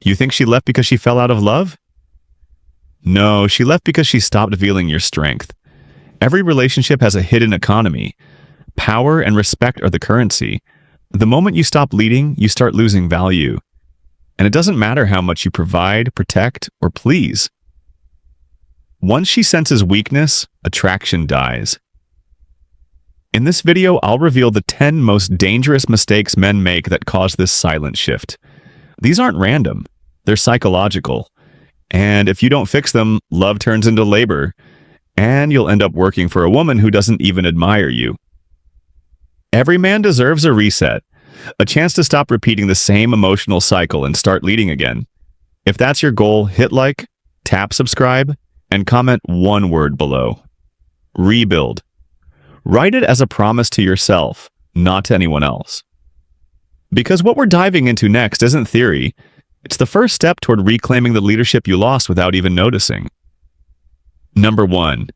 You think she left because she fell out of love? No, she left because she stopped feeling your strength. Every relationship has a hidden economy. Power and respect are the currency. The moment you stop leading, you start losing value. And it doesn't matter how much you provide, protect, or please. Once she senses weakness, attraction dies. In this video, I'll reveal the 10 most dangerous mistakes men make that cause this silent shift. These aren't random. They're psychological. And if you don't fix them, love turns into labor, and you'll end up working for a woman who doesn't even admire you. Every man deserves a reset, a chance to stop repeating the same emotional cycle and start leading again. If that's your goal, hit like, tap subscribe, and comment one word below. Rebuild. Write it as a promise to yourself, not to anyone else. Because what we're diving into next isn't theory. It's the first step toward reclaiming the leadership you lost without even noticing. Number 1.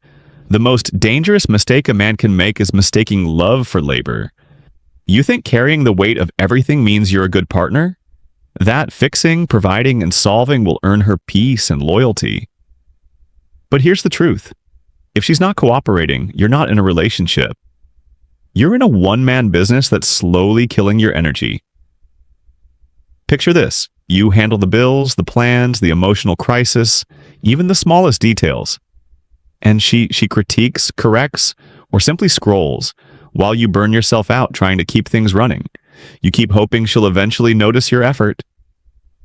The most dangerous mistake a man can make is mistaking love for labor. You think carrying the weight of everything means you're a good partner? That fixing, providing, and solving will earn her peace and loyalty. But here's the truth. If she's not cooperating, you're not in a relationship. You're in a one-man business that's slowly killing your energy. Picture this. You handle the bills, the plans, the emotional crisis, even the smallest details. And she critiques, corrects, or simply scrolls while you burn yourself out trying to keep things running. You keep hoping she'll eventually notice your effort.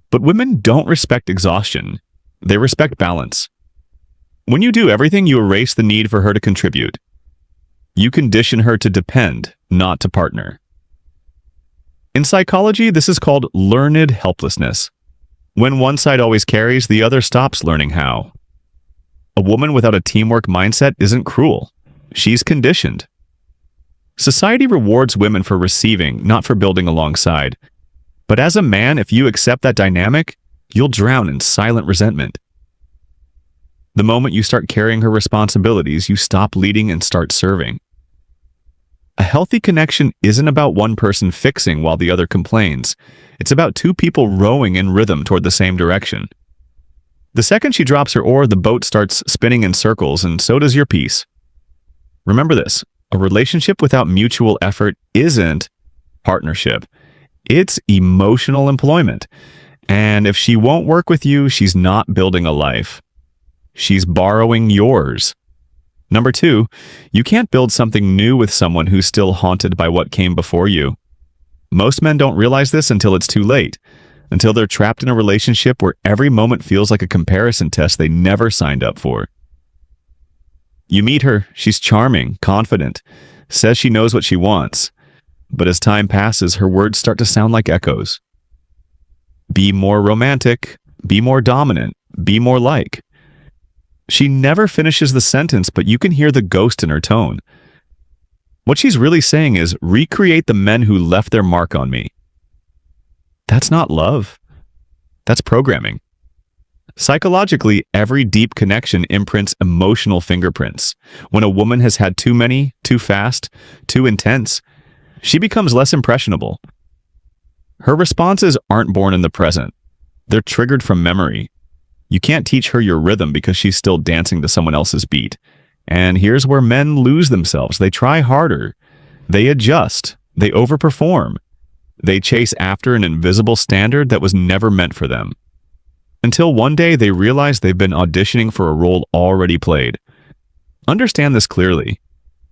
But women don't respect exhaustion. They respect balance. When you do everything, you erase the need for her to contribute. You condition her to depend, not to partner. In psychology, this is called learned helplessness. When one side always carries, the other stops learning how. A woman without a teamwork mindset isn't cruel. She's conditioned. Society rewards women for receiving, not for building alongside. But as a man, if you accept that dynamic, you'll drown in silent resentment. The moment you start carrying her responsibilities, you stop leading and start serving. A healthy connection isn't about one person fixing while the other complains. It's about two people rowing in rhythm toward the same direction. The second she drops her oar, the boat starts spinning in circles, and so does your peace. Remember this, a relationship without mutual effort isn't partnership. It's emotional employment. And if she won't work with you, she's not building a life. She's borrowing yours. Number 2, you can't build something new with someone who's still haunted by what came before you. Most men don't realize this until it's too late, until they're trapped in a relationship where every moment feels like a comparison test they never signed up for. You meet her, she's charming, confident, says she knows what she wants, but as time passes, her words start to sound like echoes. Be more romantic, be more dominant, be more like. She never finishes the sentence, but you can hear the ghost in her tone. What she's really saying is, recreate the men who left their mark on me. That's not love. That's programming. Psychologically, every deep connection imprints emotional fingerprints. When a woman has had too many, too fast, too intense, she becomes less impressionable. Her responses aren't born in the present. They're triggered from memory. You can't teach her your rhythm because she's still dancing to someone else's beat. And here's where men lose themselves. They try harder. They adjust. They overperform. They chase after an invisible standard that was never meant for them. Until one day they realize they've been auditioning for a role already played. Understand this clearly.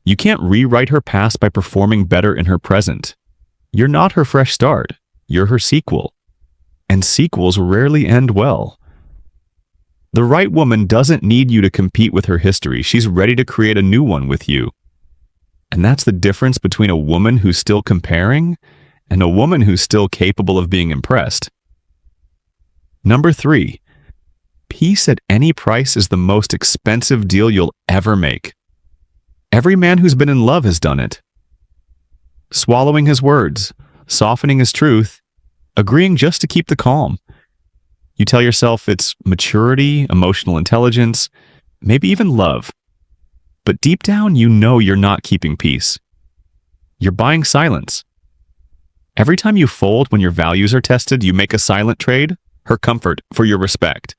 You can't rewrite her past by performing better in her present. You're not her fresh start. You're her sequel. And sequels rarely end well. The right woman doesn't need you to compete with her history. She's ready to create a new one with you. And that's the difference between a woman who's still comparing and a woman who's still capable of being impressed. Number 3, peace at any price is the most expensive deal you'll ever make. Every man who's been in love has done it. Swallowing his words, softening his truth, agreeing just to keep the calm. You tell yourself it's maturity, emotional intelligence, maybe even love. But deep down, you know you're not keeping peace. You're buying silence. Every time you fold when your values are tested, you make a silent trade, her comfort for your respect.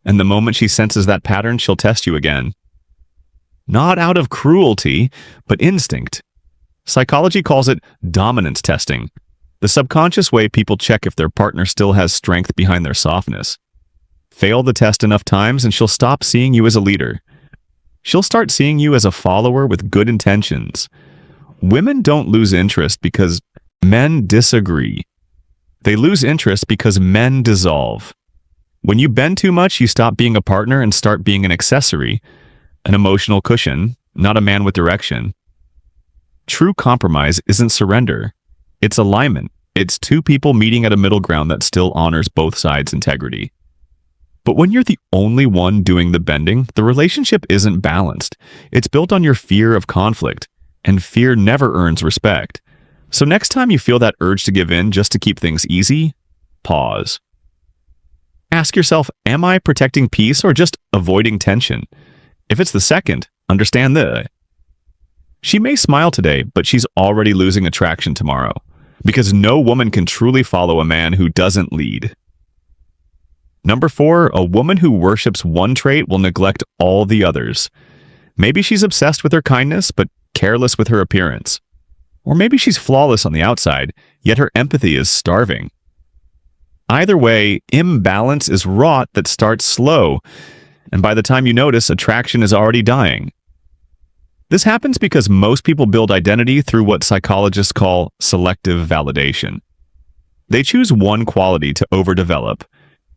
And the moment she senses that pattern, she'll test you again. Not out of cruelty, but instinct. Psychology calls it dominance testing, the subconscious way people check if their partner still has strength behind their softness. Fail the test enough times and she'll stop seeing you as a leader. She'll start seeing you as a follower with good intentions. Women don't lose interest because men disagree. They lose interest because men dissolve. When you bend too much, you stop being a partner and start being an accessory, an emotional cushion, not a man with direction. True compromise isn't surrender. It's alignment. It's two people meeting at a middle ground that still honors both sides' integrity. But when you're the only one doing the bending, the relationship isn't balanced. It's built on your fear of conflict, and fear never earns respect. So next time you feel that urge to give in just to keep things easy, pause. Ask yourself, am I protecting peace or just avoiding tension? If it's the second, understand this. She may smile today, but she's already losing attraction tomorrow, because no woman can truly follow a man who doesn't lead. Number 4, a woman who worships one trait will neglect all the others. Maybe she's obsessed with her kindness, but careless with her appearance. Or maybe she's flawless on the outside, yet her empathy is starving. Either way, imbalance is rot that starts slow, and by the time you notice, attraction is already dying. This happens because most people build identity through what psychologists call selective validation. They choose one quality to overdevelop,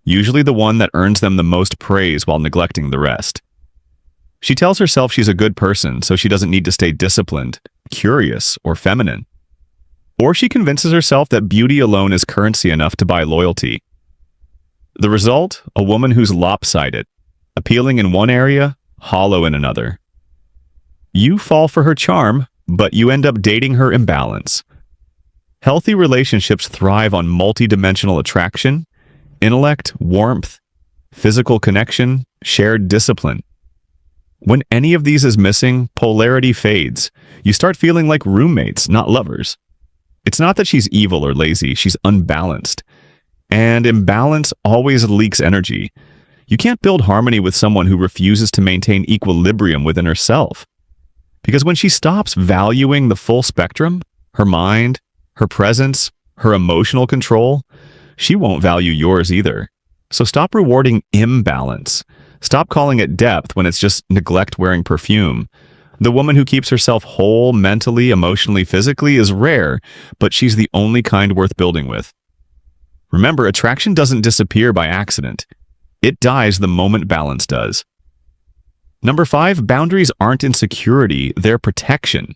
usually the one that earns them the most praise while neglecting the rest. She tells herself she's a good person, so she doesn't need to stay disciplined, curious, or feminine. Or she convinces herself that beauty alone is currency enough to buy loyalty. The result? A woman who's lopsided, appealing in one area, hollow in another. You fall for her charm, but you end up dating her imbalance. Healthy relationships thrive on multidimensional attraction, intellect, warmth, physical connection, shared discipline. When any of these is missing, polarity fades. You start feeling like roommates, not lovers. It's not that she's evil or lazy, she's unbalanced. And imbalance always leaks energy. You can't build harmony with someone who refuses to maintain equilibrium within herself. Because when she stops valuing the full spectrum, her mind, her presence, her emotional control, she won't value yours either. So stop rewarding imbalance. Stop calling it depth when it's just neglect wearing perfume. The woman who keeps herself whole mentally, emotionally, physically is rare, but she's the only kind worth building with. Remember, attraction doesn't disappear by accident. It dies the moment balance does. Number 5, boundaries aren't insecurity, they're protection.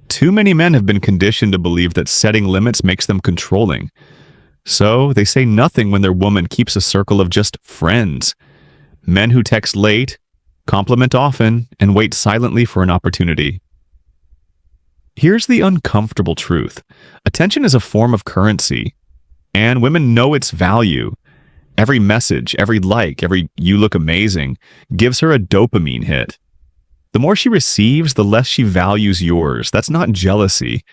Too many men have been conditioned to believe that setting limits makes them controlling. So they say nothing when their woman keeps a circle of just friends. Men who text late, compliment often, and wait silently for an opportunity. Here's the uncomfortable truth. Attention is a form of currency, and women know its value. Every message, every like, every "you look amazing" gives her a dopamine hit. The more she receives, the less she values yours. That's not jealousy.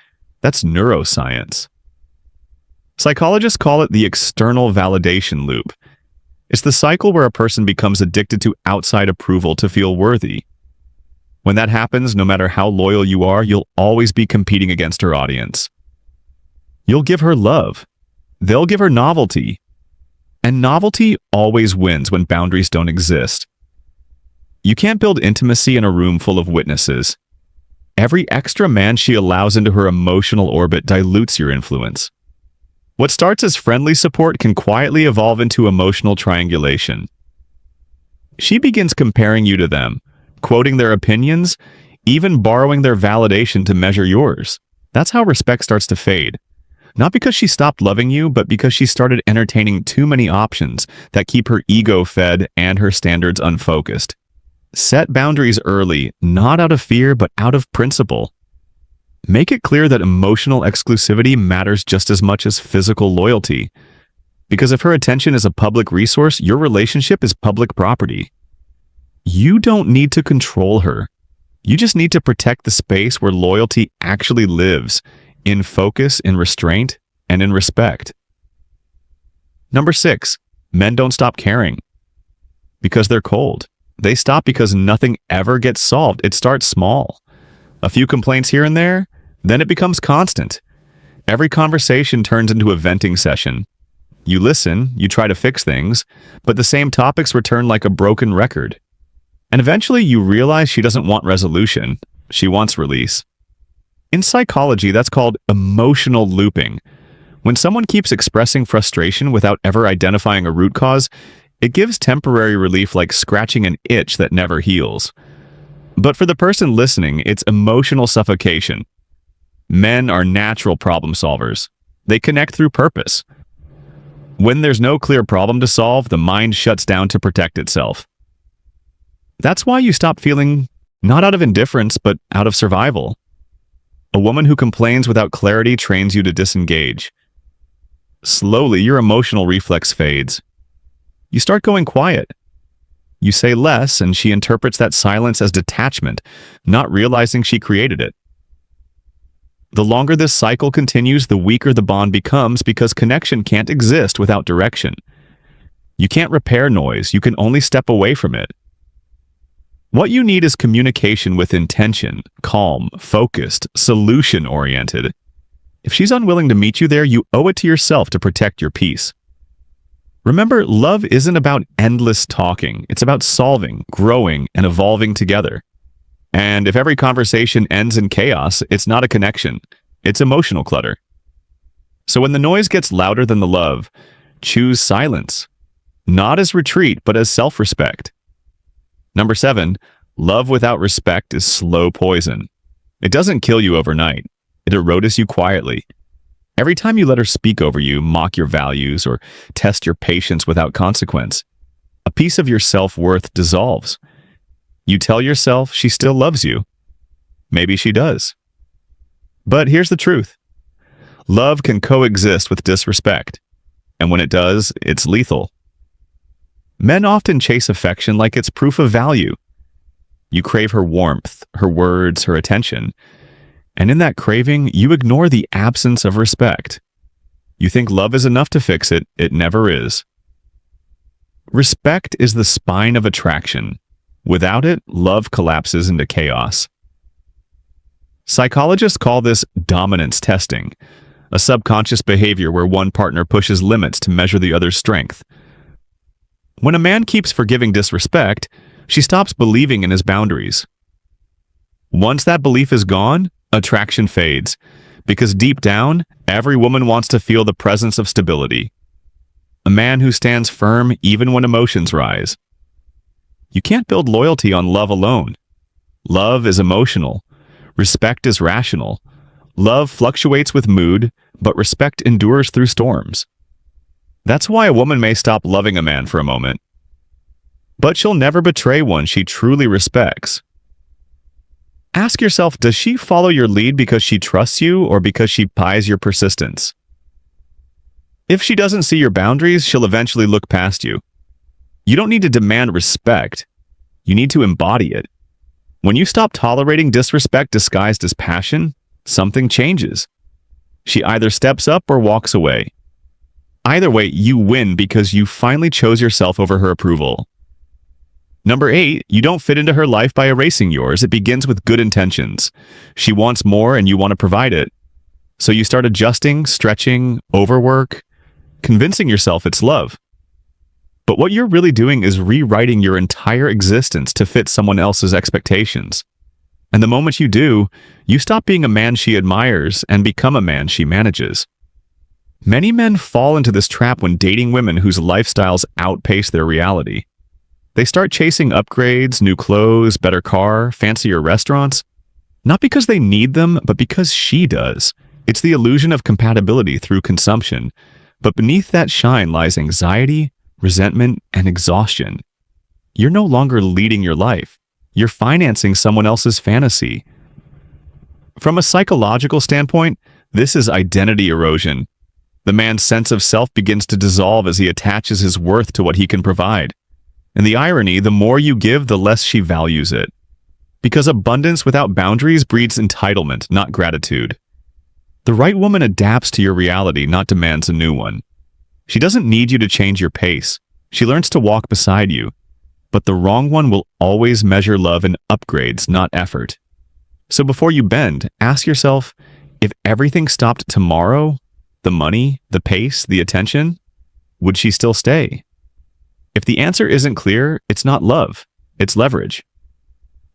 That's neuroscience. Psychologists call it the external validation loop. It's the cycle where a person becomes addicted to outside approval to feel worthy. When that happens, no matter how loyal you are, you'll always be competing against her audience. You'll give her love. They'll give her novelty. And novelty always wins when boundaries don't exist. You can't build intimacy in a room full of witnesses. Every extra man she allows into her emotional orbit dilutes your influence. What starts as friendly support can quietly evolve into emotional triangulation. She begins comparing you to them, quoting their opinions, even borrowing their validation to measure yours. That's how respect starts to fade. Not because she stopped loving you, but because she started entertaining too many options that keep her ego fed and her standards unfocused. Set boundaries early, not out of fear, but out of principle. Make it clear that emotional exclusivity matters just as much as physical loyalty. Because if her attention is a public resource, your relationship is public property. You don't need to control her. You just need to protect the space where loyalty actually lives, in focus, in restraint, and in respect. Number 6, Men don't stop caring because they're cold. They stop because nothing ever gets solved. It starts small. A few complaints here and there, then it becomes constant. Every conversation turns into a venting session. You listen, you try to fix things, but the same topics return like a broken record. And eventually you realize she doesn't want resolution. She wants release. In psychology, that's called emotional looping. When someone keeps expressing frustration without ever identifying a root cause, it gives temporary relief like scratching an itch that never heals. But for the person listening, it's emotional suffocation. Men are natural problem solvers. They connect through purpose. When there's no clear problem to solve, the mind shuts down to protect itself. That's why you stop feeling not out of indifference, but out of survival. A woman who complains without clarity trains you to disengage. Slowly, your emotional reflex fades. You start going quiet. You say less, and she interprets that silence as detachment, not realizing she created it. The longer this cycle continues, the weaker the bond becomes because connection can't exist without direction. You can't repair noise, you can only step away from it. What you need is communication with intention, calm, focused, solution-oriented. If she's unwilling to meet you there, you owe it to yourself to protect your peace. Remember, love isn't about endless talking. It's about solving, growing, and evolving together. And if every conversation ends in chaos, it's not a connection. It's emotional clutter. So when the noise gets louder than the love, choose silence. Not as retreat, but as self-respect. Number 7, love without respect is slow poison. It doesn't kill you overnight. It erodes you quietly. Every time you let her speak over you, mock your values, or test your patience without consequence, a piece of your self-worth dissolves. You tell yourself she still loves you. Maybe she does. But here's the truth. Love can coexist with disrespect. And when it does, it's lethal. Men often chase affection like it's proof of value. You crave her warmth, her words, her attention. And in that craving, you ignore the absence of respect. You think love is enough to fix it. It never is. Respect is the spine of attraction. Without it, love collapses into chaos. Psychologists call this dominance testing, a subconscious behavior where one partner pushes limits to measure the other's strength. When a man keeps forgiving disrespect, she stops believing in his boundaries. Once that belief is gone, attraction fades, because deep down, every woman wants to feel the presence of stability. A man who stands firm even when emotions rise. You can't build loyalty on love alone. Love is emotional. Respect is rational. Love fluctuates with mood, but respect endures through storms. That's why a woman may stop loving a man for a moment, but she'll never betray one she truly respects. Ask yourself, does she follow your lead because she trusts you or because she buys your persistence? If she doesn't see your boundaries, she'll eventually look past you. You don't need to demand respect. You need to embody it. When you stop tolerating disrespect disguised as passion, something changes. She either steps up or walks away. Either way, you win because you finally chose yourself over her approval. Number 8, you don't fit into her life by erasing yours. It begins with good intentions. She wants more and you want to provide it. So you start adjusting, stretching, overwork, convincing yourself it's love. But what you're really doing is rewriting your entire existence to fit someone else's expectations. And the moment you do, you stop being a man she admires and become a man she manages. Many men fall into this trap when dating women whose lifestyles outpace their reality. They start chasing upgrades, new clothes, better car, fancier restaurants, not because they need them, but because she does. It's the illusion of compatibility through consumption. But beneath that shine lies anxiety, resentment, and exhaustion. You're no longer leading your life. You're financing someone else's fantasy. From a psychological standpoint, this is identity erosion. The man's sense of self begins to dissolve as he attaches his worth to what he can provide. And the irony, the more you give, the less she values it. Because abundance without boundaries breeds entitlement, not gratitude. The right woman adapts to your reality, not demands a new one. She doesn't need you to change your pace. She learns to walk beside you. But the wrong one will always measure love in upgrades, not effort. So before you bend, ask yourself, if everything stopped tomorrow, the money, the pace, the attention, would she still stay? If the answer isn't clear, it's not love, it's leverage.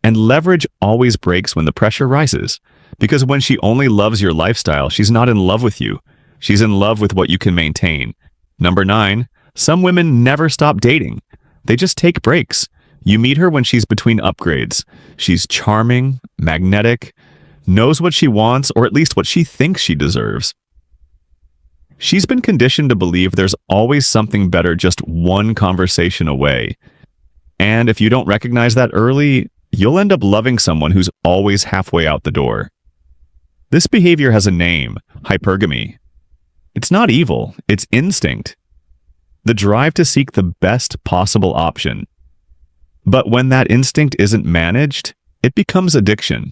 And leverage always breaks when the pressure rises, because when she only loves your lifestyle, she's not in love with you. She's in love with what you can maintain. Number 9, some women never stop dating. They just take breaks. You meet her when she's between upgrades. She's charming, magnetic, knows what she wants, or at least what she thinks she deserves. She's been conditioned to believe there's always something better just one conversation away. And if you don't recognize that early, you'll end up loving someone who's always halfway out the door. This behavior has a name, hypergamy. It's not evil, it's instinct. The drive to seek the best possible option. But when that instinct isn't managed, it becomes addiction.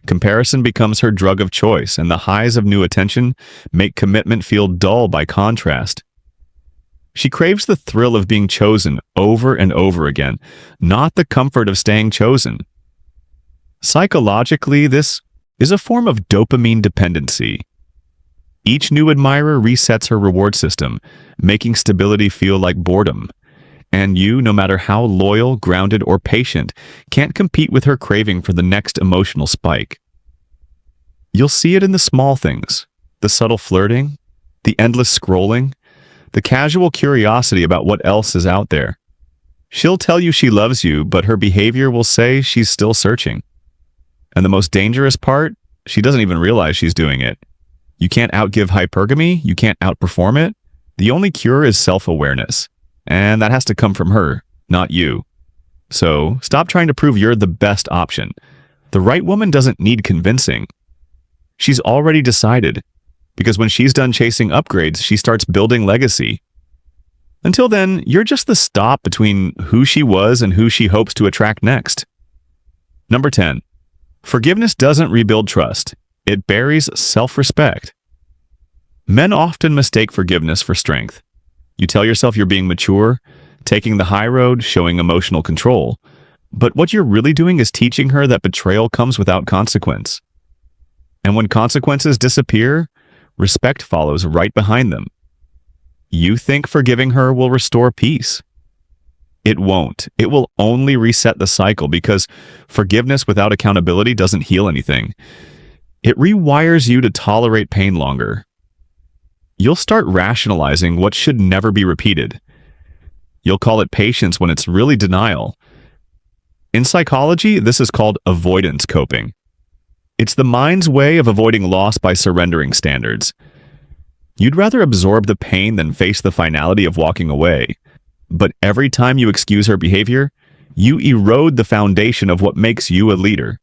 Comparison becomes her drug of choice, and the highs of new attention make commitment feel dull by contrast. She craves the thrill of being chosen over and over again, not the comfort of staying chosen. Psychologically, this is a form of dopamine dependency. Each new admirer resets her reward system, making stability feel like boredom. And you, no matter how loyal, grounded, or patient, can't compete with her craving for the next emotional spike. You'll see it in the small things, the subtle flirting, the endless scrolling, the casual curiosity about what else is out there. She'll tell you she loves you, but her behavior will say she's still searching. And the most dangerous part, she doesn't even realize she's doing it. You can't outgive hypergamy, you can't outperform it. The only cure is self-awareness. And that has to come from her, not you. So stop trying to prove you're the best option. The right woman doesn't need convincing. She's already decided, because when she's done chasing upgrades, she starts building legacy. Until then, you're just the stop between who she was and who she hopes to attract next. Number 10. Forgiveness doesn't rebuild trust. It buries self-respect. Men often mistake forgiveness for strength. You tell yourself you're being mature, taking the high road, showing emotional control. But what you're really doing is teaching her that betrayal comes without consequence. And when consequences disappear, respect follows right behind them. You think forgiving her will restore peace. It won't. It will only reset the cycle, because forgiveness without accountability doesn't heal anything. It rewires you to tolerate pain longer. You'll start rationalizing what should never be repeated. You'll call it patience when it's really denial. In psychology, this is called avoidance coping. It's the mind's way of avoiding loss by surrendering standards. You'd rather absorb the pain than face the finality of walking away. But every time you excuse her behavior, you erode the foundation of what makes you a leader.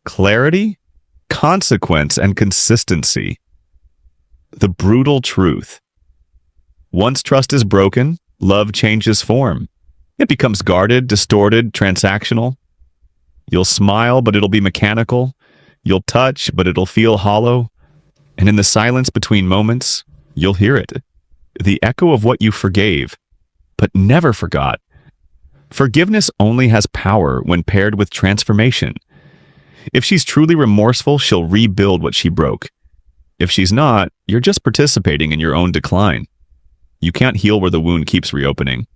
Clarity, consequence, and consistency. The brutal truth. Once trust is broken, love changes form. It becomes guarded, distorted, transactional. You'll smile, but it'll be mechanical. You'll touch, but it'll feel hollow. And in the silence between moments, you'll hear it. The echo of what you forgave, but never forgot. Forgiveness only has power when paired with transformation. If she's truly remorseful, she'll rebuild what she broke. If she's not, you're just participating in your own decline. You can't heal where the wound keeps reopening.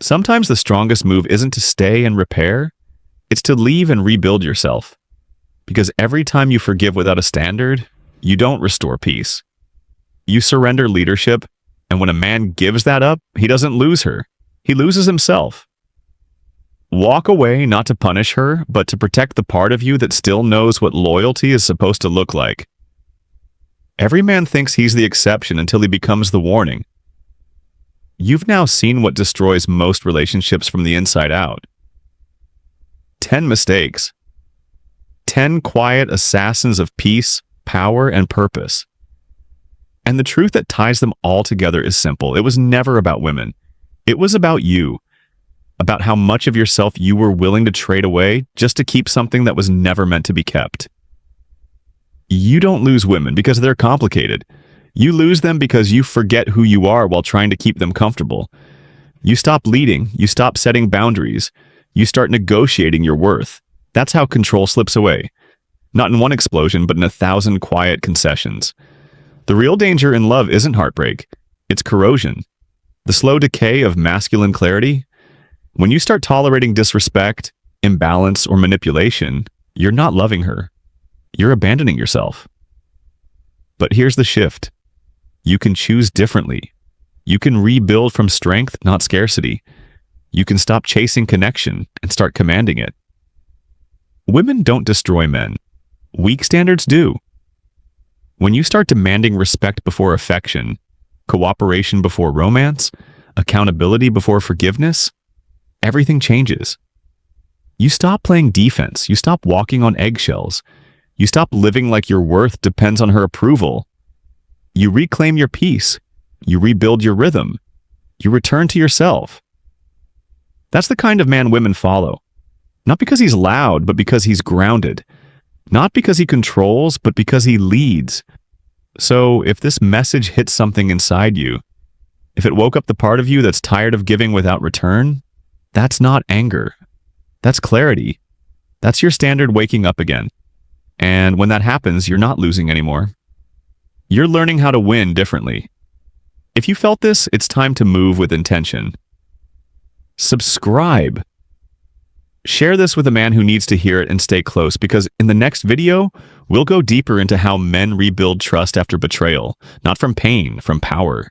Sometimes the strongest move isn't to stay and repair, it's to leave and rebuild yourself. Because every time you forgive without a standard, you don't restore peace. You surrender leadership, and when a man gives that up, he doesn't lose her. He loses himself. Walk away not to punish her, but to protect the part of you that still knows what loyalty is supposed to look like. Every man thinks he's the exception until he becomes the warning. You've now seen what destroys most relationships from the inside out. 10 mistakes. 10 quiet assassins of peace, power, and purpose. And the truth that ties them all together is simple. It was never about women. It was about you. About how much of yourself you were willing to trade away just to keep something that was never meant to be kept. You don't lose women because they're complicated. You lose them because you forget who you are while trying to keep them comfortable. You stop leading, you stop setting boundaries, you start negotiating your worth. That's how control slips away. Not in one explosion, but in 1,000 quiet concessions. The real danger in love isn't heartbreak, it's corrosion. The slow decay of masculine clarity. When you start tolerating disrespect, imbalance, or manipulation, you're not loving her. You're abandoning yourself. But here's the shift. You can choose differently. You can rebuild from strength, not scarcity. You can stop chasing connection and start commanding it. Women don't destroy men. Weak standards do. When you start demanding respect before affection, cooperation before romance, accountability before forgiveness, everything changes. You stop playing defense. You stop walking on eggshells. You stop living like your worth depends on her approval. You reclaim your peace. You rebuild your rhythm. You return to yourself. That's the kind of man women follow. Not because he's loud, but because he's grounded. Not because he controls, but because he leads. So if this message hits something inside you, if it woke up the part of you that's tired of giving without return, that's not anger. That's clarity. That's your standard waking up again. And when that happens, you're not losing anymore. You're learning how to win differently. If you felt this, it's time to move with intention. Subscribe. Share this with a man who needs to hear it and stay close, because in the next video, we'll go deeper into how men rebuild trust after betrayal, not from pain, from power.